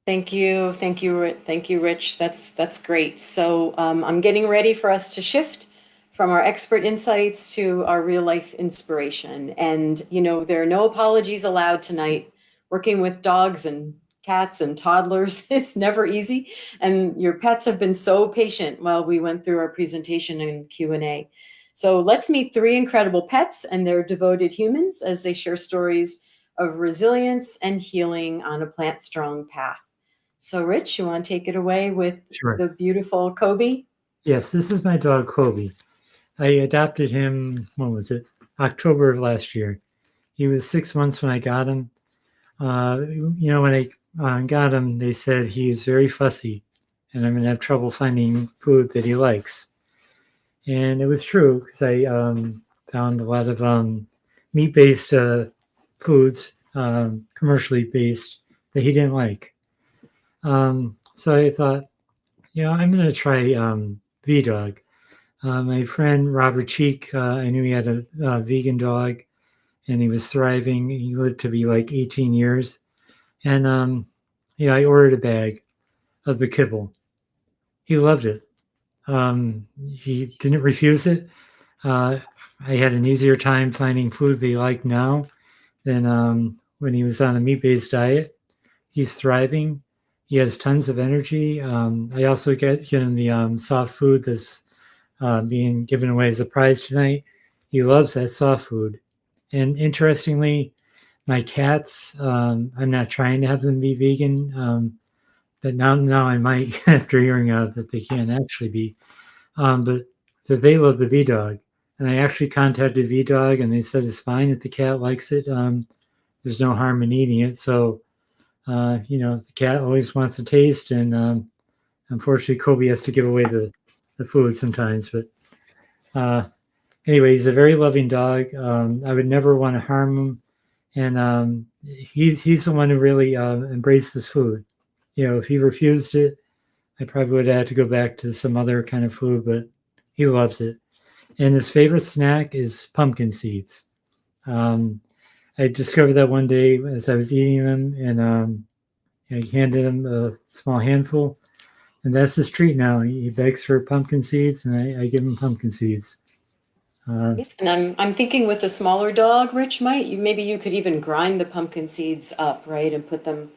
Thank you, Rich. That's great. So I'm getting ready for us to shift from our expert insights to our real life inspiration. And there are no apologies allowed tonight. Working with dogs and cats and toddlers is never easy, and your pets have been so patient while we went through our presentation and Q&A. So let's meet 3 incredible pets and their devoted humans as they share stories of resilience and healing on a plant strong path. So Rich, you want to take it away with the beautiful Kobe? Yes, this is my dog Kobe. I adopted him, when was it? October of last year. He was 6 months when I got him. When I got him, they said he's very fussy and I'm going to have trouble finding food that he likes. And it was true, because I found a lot of meat-based foods, commercially based, that he didn't like. So I thought, I'm going to try V-Dog. My friend Robert Cheek, I knew he had a vegan dog, and he was thriving. He lived to be like 18 years. And I ordered a bag of the kibble. He loved it. He didn't refuse it. I had an easier time finding food that he liked now than when he was on a meat-based diet. He's thriving. He has tons of energy. I also get him the soft food that's being given away as a prize tonight. He loves that soft food. And interestingly, my cats, I'm not trying to have them be vegan, but now I might after hearing that they can't actually be. But they love the V-Dog. And I actually contacted V-Dog, and they said it's fine if the cat likes it. There's no harm in eating it. So, the cat always wants to taste, and unfortunately, Kobe has to give away the food sometimes. But anyway, he's a very loving dog. I would never want to harm him. And he's the one who really embraces food. If he refused it, I probably would have had to go back to some other kind of food, but he loves it. And his favorite snack is pumpkin seeds. I discovered that one day as I was eating them, and I handed him a small handful, and that's his treat now. He begs for pumpkin seeds, and I give him pumpkin seeds. And I'm thinking with a smaller dog, Rich, maybe you could even grind the pumpkin seeds up, right, and put them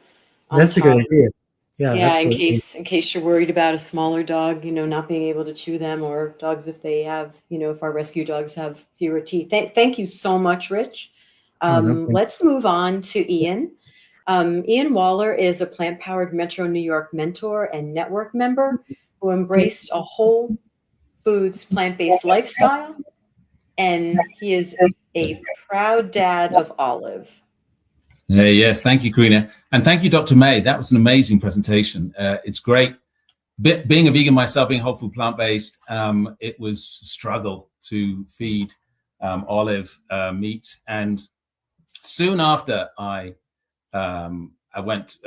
on That's a good top. idea. Yeah, Yeah, absolutely. in case you're worried about a smaller dog, not being able to chew them, or dogs if they have, if our rescue dogs have fewer teeth. Thank you so much, Rich. Oh, no problem. Let's move on to Ian. Ian Waller is a plant-powered Metro New York mentor and network member who embraced a whole foods plant-based lifestyle, and he is a proud dad of Olive. Yes, thank you, Karina. And thank you, Dr. May. That was an amazing presentation. It's great. Being a vegan myself, being whole food plant-based, it was a struggle to feed Olive meat. And soon after I went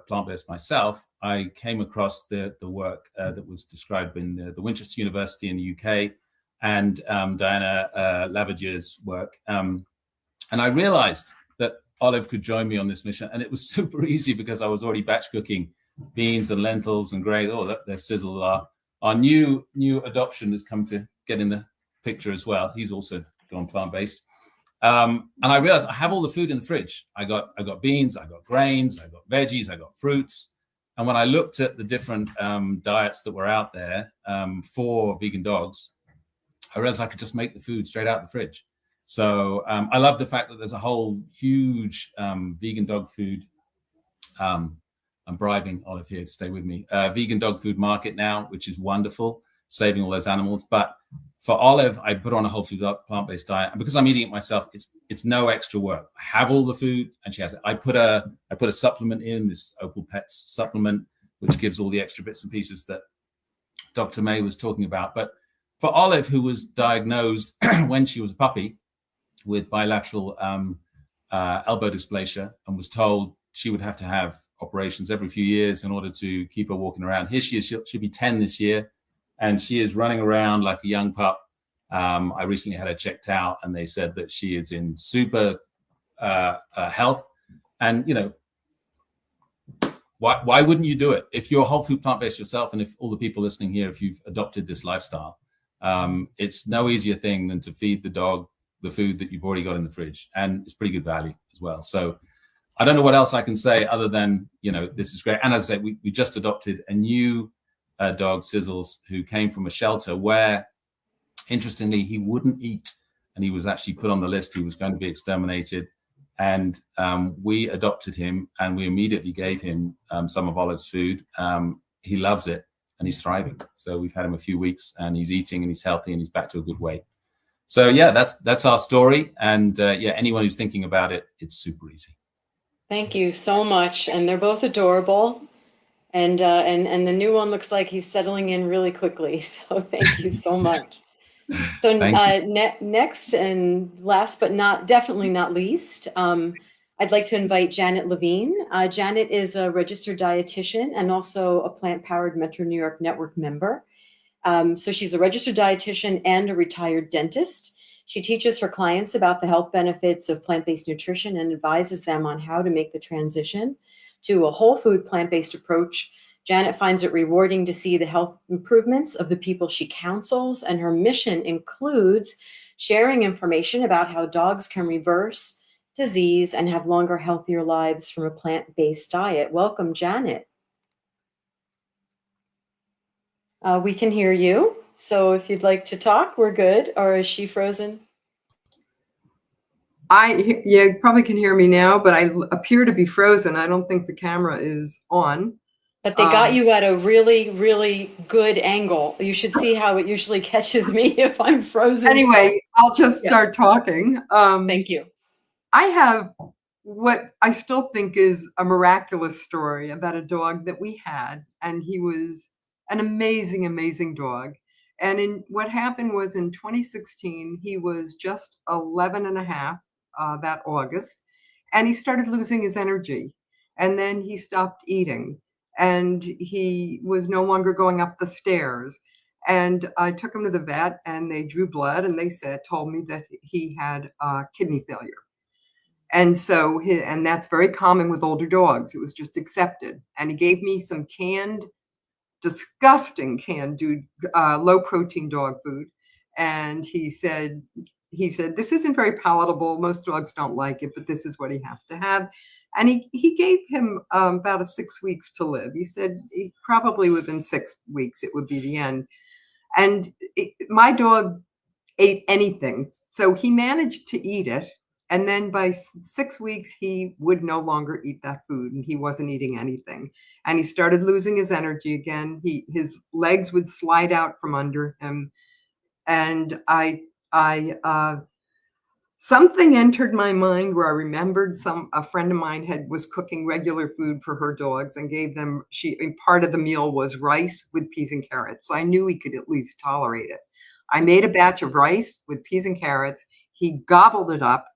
plant-based myself, I came across the work that was described in the Winchester University in the UK and Diana Lavager's work. And I realized that Olive could join me on this mission. And it was super easy because I was already batch cooking beans and lentils and grain. Oh, they're sizzled. Our new adoption has come to get in the picture as well. He's also gone plant-based. And I realized I have all the food in the fridge. I got beans, I got grains, I got veggies, I got fruits. And when I looked at the different diets that were out there for vegan dogs, I realized I could just make the food straight out of the fridge. So I love the fact that there's a whole huge vegan dog food. I'm bribing Olive here to stay with me. Vegan dog food market now, which is wonderful, saving all those animals. But for Olive, I put on a whole food plant-based diet, and because I'm eating it myself, it's no extra work. I have all the food, and she has it. I put a supplement in, this Opal Pets supplement, which gives all the extra bits and pieces that Dr. May was talking about. But for Olive, who was diagnosed when she was a puppy with bilateral elbow dysplasia and was told she would have to have operations every few years in order to keep her walking around. Here she is, she'll be 10 this year, and she is running around like a young pup. I recently had her checked out, and they said that she is in super health. And, why wouldn't you do it? If you're whole food plant-based yourself, and if all the people listening here, if you've adopted this lifestyle, it's no easier thing than to feed the dog the food that you've already got in the fridge. And it's pretty good value as well. So I don't know what else I can say other than, this is great. And as I said, we just adopted a new dog, Sizzles, who came from a shelter where, interestingly, he wouldn't eat. And he was actually put on the list. He was going to be exterminated. And we adopted him, and we immediately gave him some of Olive's food. He loves it, and he's thriving. So we've had him a few weeks, and he's eating, and he's healthy, and he's back to a good weight. So yeah, that's our story. And anyone who's thinking about it, it's super easy. Thank you so much. And they're both adorable. And the new one looks like he's settling in really quickly. So thank you so much. So next and last, but definitely not least, I'd like to invite Janet Levine. Janet is a registered dietitian and also a plant-powered Metro New York Network member. So she's a registered dietitian and a retired dentist. She teaches her clients about the health benefits of plant-based nutrition and advises them on how to make the transition to a whole food plant-based approach. Janet finds it rewarding to see the health improvements of the people she counsels, and her mission includes sharing information about how dogs can reverse disease and have longer, healthier lives from a plant-based diet. Welcome, Janet. We can hear you. So if you'd like to talk, we're good. Or is she frozen? You probably can hear me now, but I appear to be frozen. I don't think the camera is on. But they got you at a really, really good angle. You should see how it usually catches me if I'm frozen. Anyway, I'll just start talking. Thank you. I have what I still think is a miraculous story about a dog that we had, and he was an amazing, amazing dog. And what happened was in 2016, he was just 11 and a half that August, and he started losing his energy. And then he stopped eating, and he was no longer going up the stairs. And I took him to the vet, and they drew blood, and they told me that he had kidney failure. And so, and that's very common with older dogs. It was just accepted. And he gave me some disgusting canned low protein dog food. And he said, this isn't very palatable. Most dogs don't like it, but this is what he has to have. And he gave him about 6 weeks to live. He said probably within 6 weeks it would be the end. And my dog ate anything. So he managed to eat it. And then by 6 weeks, he would no longer eat that food, and he wasn't eating anything. And he started losing his energy again. His legs would slide out from under him. And something entered my mind where I remembered a friend of mine was cooking regular food for her dogs and gave them, part of the meal was rice with peas and carrots. So I knew he could at least tolerate it. I made a batch of rice with peas and carrots. He gobbled it up.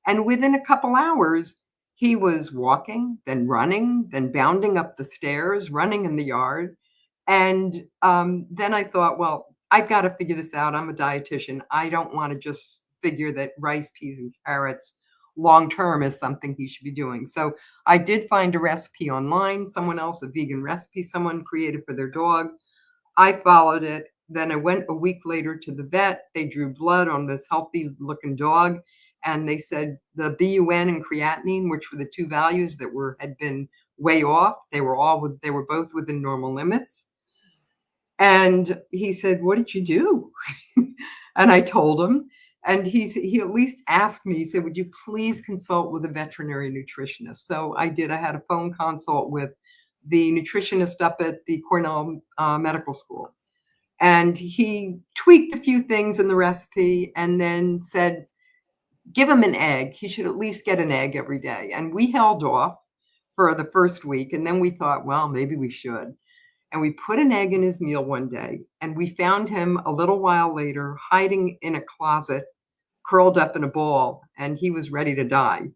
And within a couple hours, he was walking, then running, then bounding up the stairs, running in the yard. And then I thought, well, I've got to figure this out. I'm a dietitian. I don't want to just figure that rice, peas, and carrots long-term is something he should be doing. So I did find a recipe online, a vegan recipe someone created for their dog. I followed it. Then I went a week later to the vet. They drew blood on this healthy looking dog. And they said the BUN and creatinine, which were the two values that had been way off, they were both within normal limits. And he said, "What did you do?" And I told him. And he at least asked me, he said, "Would you please consult with a veterinary nutritionist?" So I did. I had a phone consult with the nutritionist up at the Cornell Medical School. And he tweaked a few things in the recipe and then said, give him an egg. He should at least get an egg every day. And we held off for the first week. And then we thought, well, maybe we should. And we put an egg in his meal one day. And we found him a little while later hiding in a closet, curled up in a ball. And he was ready to die.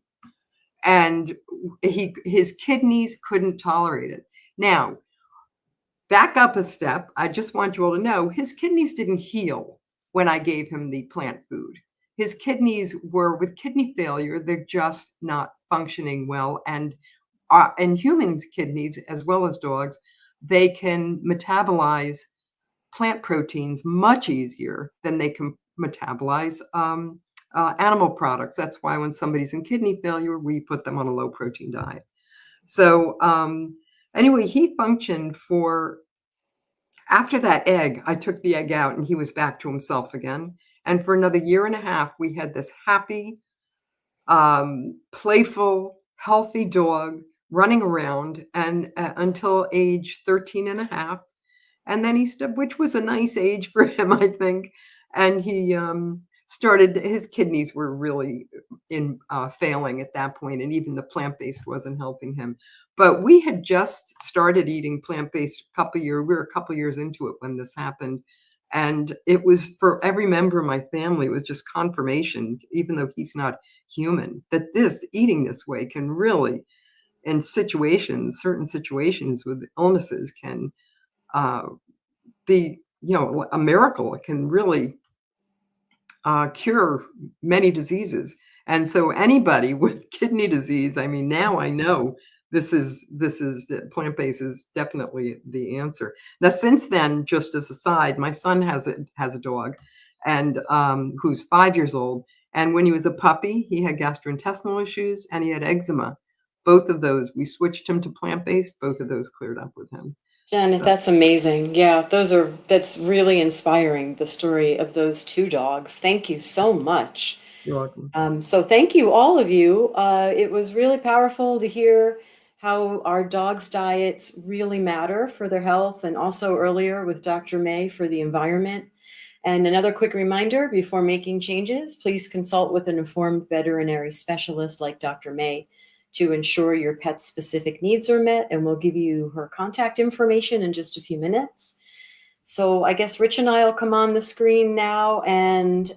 And his kidneys couldn't tolerate it. Now, back up a step. I just want you all to know his kidneys didn't heal when I gave him the plant food. His kidneys were with kidney failure. They're just not functioning well. And humans' kidneys, as well as dogs, they can metabolize plant proteins much easier than they can metabolize animal products. That's why when somebody's in kidney failure, we put them on a low protein diet. So anyway, he functioned after that egg, I took the egg out and he was back to himself again. And for another 1.5 years, we had this happy, playful, healthy dog running around and until age 13.5. And then which was a nice age for him, I think. And he his kidneys were really failing at that point, and even the plant-based wasn't helping him. But we had just started eating plant-based we were a couple years into it when this happened. And it was, for every member of my family, it was just confirmation, even though he's not human, that eating this way can really, in certain situations with illnesses, can be, a miracle. It can really cure many diseases. And so anybody with kidney disease, I mean, now I know this is plant-based is definitely the answer. Now, since then, just as a side, my son has a dog, and who's 5 years old. And when he was a puppy, he had gastrointestinal issues and he had eczema. Both of those, we switched him to plant-based. Both of those cleared up with him. Janet, So- that's amazing. Yeah, that's really inspiring, the story of those two dogs. Thank you so much. You're welcome. So thank you, all of you. It was really powerful to hear how our dogs' diets really matter for their health, and also earlier with Dr. May for the environment. And another quick reminder, before making changes, please consult with an informed veterinary specialist like Dr. May to ensure your pet's specific needs are met, and we'll give you her contact information in just a few minutes. So I guess Rich and I will come on the screen now, and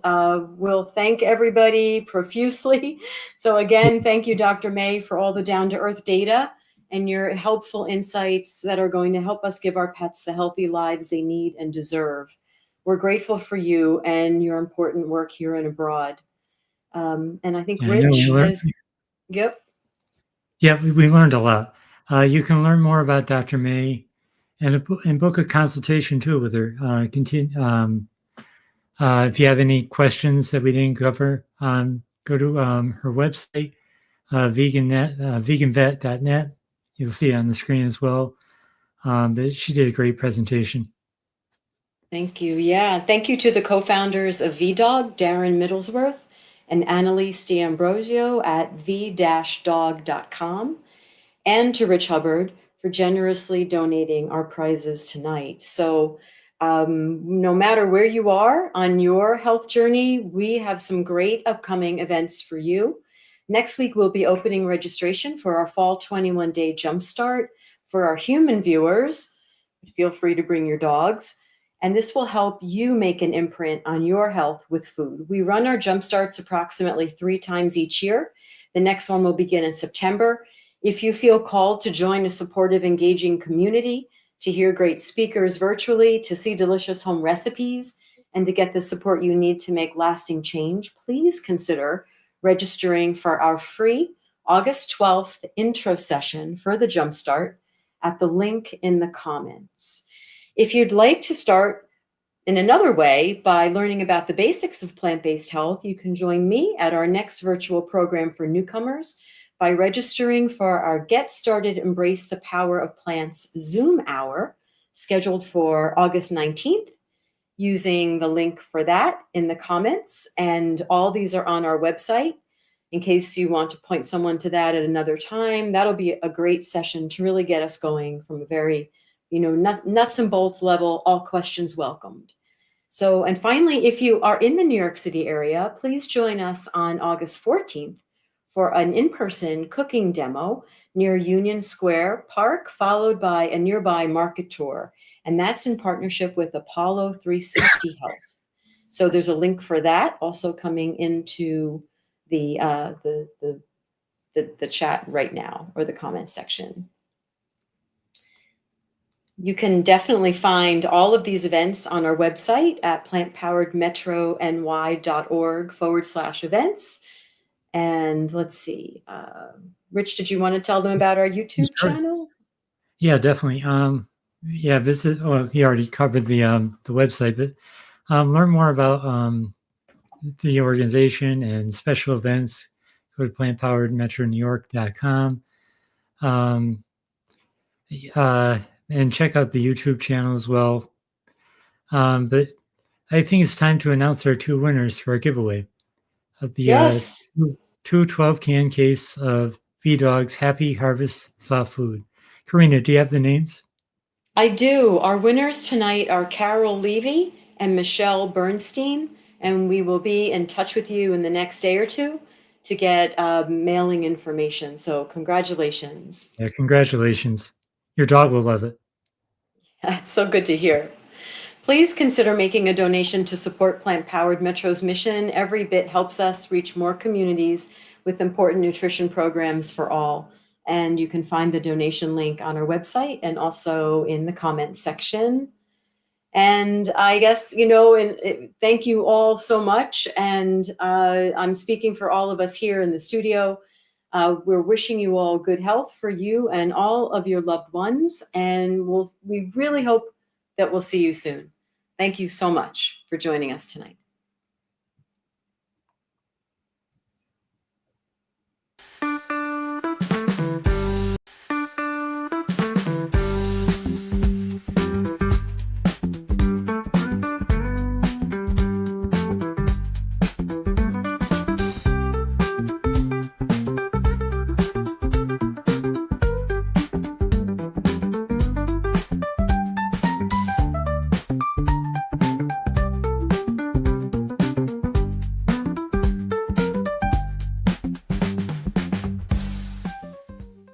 we'll thank everybody profusely. So again, thank you, Dr. May, for all the down-to-earth data and your helpful insights that are going to help us give our pets the healthy lives they need and deserve. We're grateful for you and your important work here and abroad. And I think Yeah, I know, Rich we is... Yep. Yeah, we learned a lot. You can learn more about Dr. May and book a consultation too with her. If you have any questions that we didn't cover, go to her website, veganvet.net. You'll see it on the screen as well. But she did a great presentation. Thank you. Yeah. Thank you to the co-founders of VDog, Darren Middlesworth and Annalise D'Ambrosio at v-dog.com, and to Rich Hubbard for generously donating our prizes tonight. So no matter where you are on your health journey, we have some great upcoming events for you. Next week, we'll be opening registration for our Fall 21-Day Jumpstart. For our human viewers, feel free to bring your dogs. And this will help you make an imprint on your health with food. We run our Jumpstarts approximately 3 times each year. The next one will begin in September. If you feel called to join a supportive, engaging community, to hear great speakers virtually, to see delicious home recipes, and to get the support you need to make lasting change, please consider registering for our free August 12th intro session for the Jumpstart at the link in the comments. If you'd like to start in another way by learning about the basics of plant-based health, you can join me at our next virtual program for newcomers by registering for our Get Started Embrace the Power of Plants Zoom hour, scheduled for August 19th, using the link for that in the comments. And all these are on our website. In case you want to point someone to that at another time, that'll be a great session to really get us going from a very, nuts and bolts level, all questions welcomed. So, and finally, if you are in the New York City area, please join us on August 14th for an in-person cooking demo near Union Square Park, followed by a nearby market tour. And that's in partnership with Apollo 360 Health. So there's a link for that also coming into the chat right now, or the comment section. You can definitely find all of these events on our website at plantpoweredmetrony.org/events. And let's see, Rich, did you want to tell them about our YouTube channel? Yeah, definitely. Visit. Well, he already covered the website, but learn more about the organization and special events. Go to plantpoweredmetronewyork.com. And check out the YouTube channel as well. But I think it's time to announce our 2 winners for our giveaway of the Yes. 2 12-can case of VDog's Happy Harvest Soft Food. Karina, do you have the names? I do. Our winners tonight are Carol Levy and Michelle Bernstein, and we will be in touch with you in the next day or 2 to get mailing information. So congratulations. Yeah, congratulations. Your dog will love it. That's so good to hear. Please consider making a donation to support Plant Powered Metro's mission. Every bit helps us reach more communities with important nutrition programs for all. And you can find the donation link on our website and also in the comments section. And I guess, thank you all so much. And I'm speaking for all of us here in the studio. We're wishing you all good health for you and all of your loved ones. And we really hope that we'll see you soon. Thank you so much for joining us tonight.